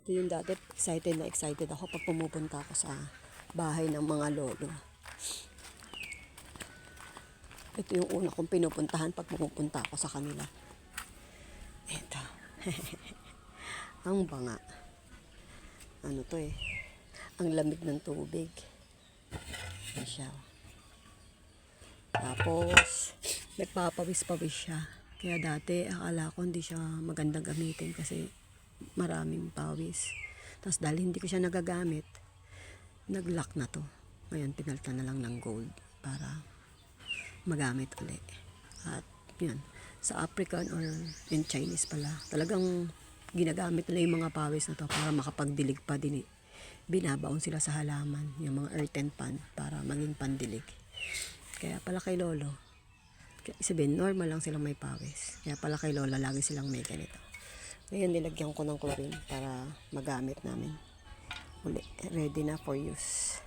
Ito yung dati, excited ako pag pumupunta ako sa bahay ng mga lolo. Ito yung una kong pinupuntahan pag pumupunta ako sa kanila. Ito. Ang banga. Ano to eh. Ang lamig ng tubig. Yan siya. Tapos, nagpapawis-pawis siya. Kaya dati, akala ko hindi siya magandang gamitin kasi maraming pawis. Tapos dahil hindi ko siya nagagamit, nag-lock na to. Ngayon, pinalta na lang ng gold para magamit ulit. At yun, sa African or in Chinese pala, talagang ginagamit nila yung mga pawis na to para makapagdilig pa din eh. Binabaon sila sa halaman, yung mga earthen pan para maging pandilig. Kaya pala kay lolo, sabihin, normal lang silang may pawis. Kaya pala kay lola, lagi silang may ganito. Ngayon, nilagyan ko ng chlorine para magamit namin. Uli, ready na for use.